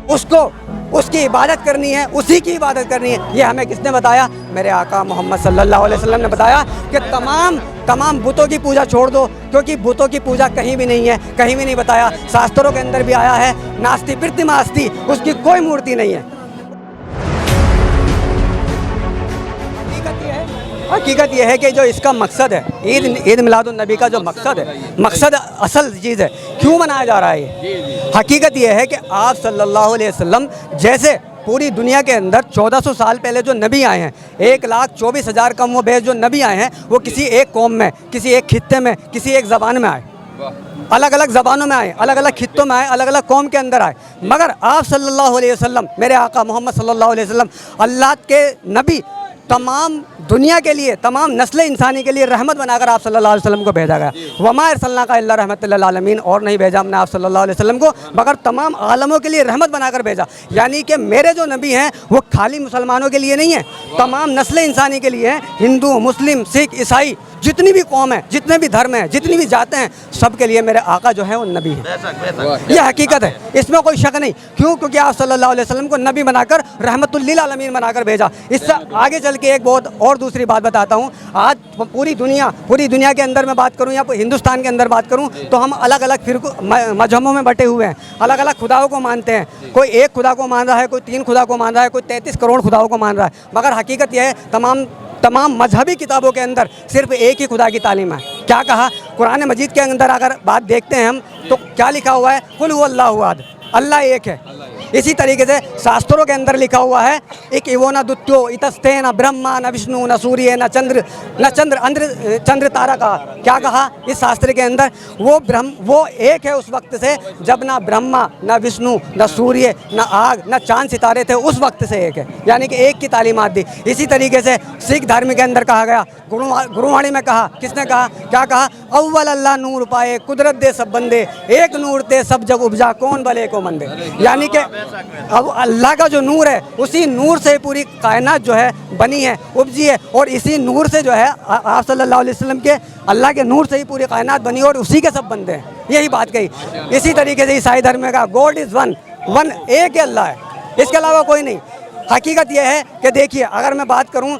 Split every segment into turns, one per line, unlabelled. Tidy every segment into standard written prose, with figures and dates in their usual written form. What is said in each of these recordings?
उसको उसकी इबादत करनी है, उसी की इबादत करनी है। ये हमें किसने बताया? मेरे आका मोहम्मद सल्लल्लाहु अलैहि वसल्लम ने बताया कि तमाम बुतों की पूजा छोड़ दो, क्योंकि बुतों की पूजा कहीं भी नहीं है, कहीं भी नहीं बताया। शास्त्रों के अंदर भी आया है, नास्ति प्रतिमास्ति, उसकी कोई मूर्ति नहीं है। हकीकत यह है कि जो इसका मकसद है, ईद मिलादुन नबी का जो मकसद है, मकसद असल चीज़ है, क्यों मनाया जा रहा है ये? हकीकत यह है कि आप सल्लल्लाहु अलैहि वसल्लम जैसे पूरी दुनिया के अंदर 1400 साल पहले जो नबी आए हैं, 1,24,000 कम व बेश जो नबी आए हैं, वो किसी एक कौम में, किसी एक खित्ते में, किसी एक ज़बान में आए, अलग अलग ज़बानों में आए, अलग अलग खित्तों में आए, अलग अलग कौम के अंदर आए। मगर आप सल्लल्लाहु अलैहि वसल्लम, मेरे आका मोहम्मद सल्लल्लाहु अलैहि वसल्लम, अल्लाह के नबी, तमाम दुनिया के लिए, तमाम नस्ल इंसानी के लिए रहमत बनाकर आप सल्लल्लाहु अलैहि वसल्लम को भेजा गया। वमा अरसलनाका इल्ला रहमतल लिल आलमीन, और नहीं भेजा हमने आप सल्लल्लाहु अलैहि वसल्लम को मगर तमाम आलमों के लिए रहमत बनाकर भेजा। यानी कि मेरे जो नबी हैं वो खाली मुसलमानों के लिए नहीं है, तमाम नस्ल इंसानी के लिए हैं। हिंदू, मुस्लिम, सिख, ईसाई, जितनी भी कौम है, जितने भी धर्म हैं, जितनी भी जातें हैं, सब के लिए मेरे आका जो है वो नबी है। यह हकीकत है, इसमें कोई शक नहीं। क्यों? क्योंकि आप सल्लल्लाहु अलैहि वसल्लम को नबी बनाकर रहमतुल लिल आलमीन बनाकर भेजा। इससे आगे चल के एक बहुत और दूसरी बात बताता हूँ। आज पूरी दुनिया के अंदर मैं बात करूँ या हिंदुस्तान के अंदर बात करूँ तो हम अलग अलग फिरकों मजहबों में बटे हुए हैं, अलग अलग खुदाओं को मानते हैं। कोई एक खुदा को मान रहा है, कोई 3 खुदा को मान रहा है, कोई 33 करोड़ खुदाओं को मान रहा है। मगर हकीकत यह है, तमाम मजहबी किताबों के अंदर सिर्फ एक ही खुदा की तालीम है। क्या कहा? कुरान मजीद के अंदर अगर बात देखते हैं हम तो क्या लिखा हुआ है? कुल हुवल्लाहु अहद, अल्लाह एक है। इसी तरीके से शास्त्रों के अंदर लिखा हुआ है एक इवो न दुत्यो इतस्ते न ब्रह्मा न विष्णु न सूर्य न चंद्र तारा का। क्या कहा इस शास्त्र के अंदर? वो एक है उस वक्त से जब ना ब्रह्मा न विष्णु न सूर्य न आग न चांद सितारे थे, उस वक्त से एक है, यानी कि एक की तालीमात दी। इसी तरीके से सिख धर्म के अंदर कहा गया, गुरुवाणी में कहा, किसने कहा? क्या कहा? अव्वल अल्लाह नूर पाए कुदरत दे सब बंदे, एक नूर ते सब जग उपजा कौन भले को मंदे। यानी कि अब अल्लाह का जो नूर है, उसी नूर से पूरी कायनात जो है बनी है, उपजी है, और इसी नूर से जो है आप सल्लल्लाहु अलैहि वसल्लम के अल्लाह के नूर से ही पूरी कायनात बनी और उसी के सब बंदे हैं। यही बात कही। इसी तरीके से ईसाई धर्म में कहा गॉड इज़ वन, एक ही अल्लाह है, इसके अलावा कोई नहीं। हकीकत यह है कि देखिए, अगर मैं बात करूं,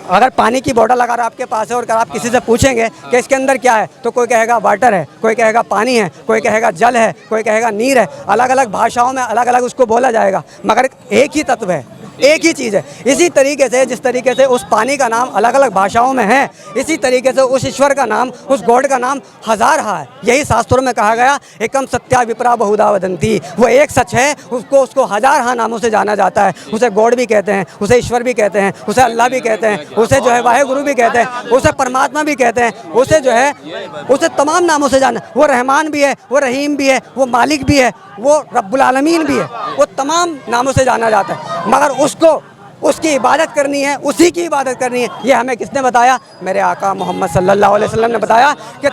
अगर पानी की बोतल अगर आपके पास है और अगर आप किसी से पूछेंगे कि इसके अंदर क्या है, तो कोई कहेगा वाटर है, कोई कहेगा पानी है, कोई कहेगा जल है, कोई कहेगा नीर है। अलग अलग भाषाओं में अलग अलग उसको बोला जाएगा, मगर एक ही तत्व है, एक ही चीज़ है। इसी तरीके से जिस तरीके से उस पानी का नाम अलग अलग भाषाओं में है, इसी तरीके से उस ईश्वर का नाम, उस गॉड का नाम हजार है। यही शास्त्रों में कहा गया, एकम सत्या विप्रा बहुधा वदंती, वो एक सच है, उसको हजार नामों से जाना जाता है। उसे गॉड भी कहते हैं, उसे ईश्वर भी कहते हैं, उसे अल्लाह भी कहते हैं, उसे जो है वाहे गुरु भी कहते हैं, उसे परमात्मा भी कहते हैं, उसे जो है उसे तमाम नामों से जाना। वो रहमान भी है, वो रहीम भी है, वो मालिक भी है, वो रब्बुल आलमीन भी है, वो तमाम नामों से जाना जाता है। मगर उसकी इबादत करनी है, उसी की इबादत करनी है। ये हमें किसने बताया? मेरे आका मोहम्मद सल्लल्लाहु अलैहि वसल्लम ने बताया कि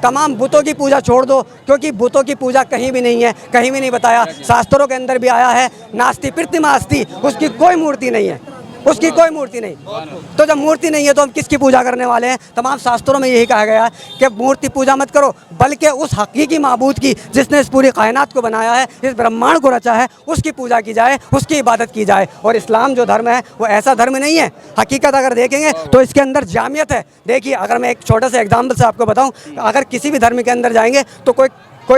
तमाम बुतों की पूजा छोड़ दो, क्योंकि बुतों की पूजा कहीं भी नहीं है, कहीं भी नहीं बताया। शास्त्रों के अंदर भी आया है, नास्ति प्रतिमास्ति, उसकी कोई मूर्ति नहीं है, उसकी कोई मूर्ति नहीं। तो जब मूर्ति नहीं है तो हम किसकी पूजा करने वाले हैं? तमाम शास्त्रों में यही कहा गया है कि मूर्ति पूजा मत करो, बल्कि उस हकीकी माबूद की जिसने इस पूरी कायनात को बनाया है, इस ब्रह्मांड को रचा है, उसकी पूजा की जाए, उसकी इबादत की जाए। और इस्लाम जो धर्म है वो ऐसा धर्म नहीं है। हकीकत अगर देखेंगे तो इसके अंदर जामियत है। देखिए, अगर मैं एक छोटे से एग्जाम्पल से आपको बताऊँ, अगर किसी भी धर्म के अंदर जाएंगे तो कोई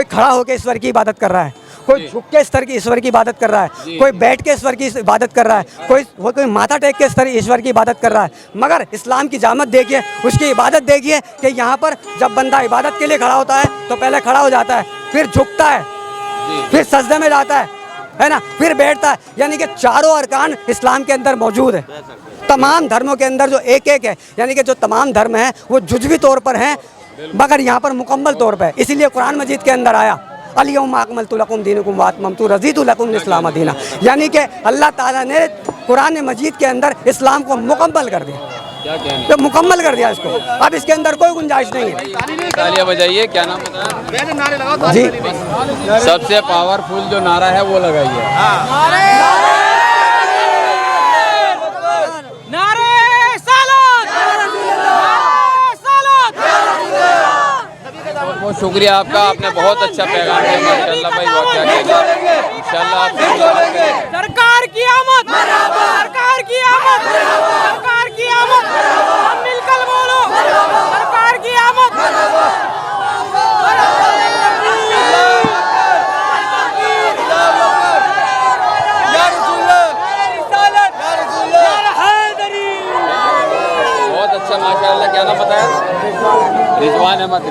खड़ा होकर ईश्वर की इबादत कर रहा है, कोई झुक के स्तर की ईश्वर की इबादत कर रहा है, कोई बैठ के ईश्वर की इबादत कर रहा है, कोई माथा टेक के स्तर ईश्वर की इबादत कर रहा है। मगर इस्लाम की जामत देखिए, उसकी इबादत देखिए कि यहाँ पर जब बंदा इबादत के लिए खड़ा होता है तो पहले खड़ा हो जाता है, फिर झुकता है, फिर सजदे में जाता है ना, फिर बैठता है। यानी कि चारों अरकान इस्लाम के अंदर मौजूद है। तमाम धर्मों के अंदर जो एक है, यानी कि जो तमाम धर्म हैं वो जुज़वी तौर पर हैं, मगर यहाँ पर मुकम्मल तौर पर। इसीलिए कुरान मजीद के अंदर आया अल-यौमा अकमलतु लकुम दीनकुम व अतममतु रज़ीतु लकुम इस्लाम दीना, यानी कि अल्लाह ताला ने कुरान मजीद के अंदर इस्लाम को मुकम्मल कर दिया, तो मुकम्मल कर दिया इसको। अब इसके अंदर कोई गुंजाइश नहीं है।
तालियां बजाइए। क्या नाम बताया
जी?
सबसे पावरफुल जो नारा है वो लगाइए। बहुत शुक्रिया आपका, आपने बहुत अच्छा पैगाम दिया माशाल्लाह भाई। इंशाल्लाह आप
सरकार की आमद, सरकार की आमद, सरकार की आमद, सब मिलकर बोलो सरकार की आमद।
बहुत अच्छा माशाल्लाह। क्या नाम बताया? रिजवान अहमद।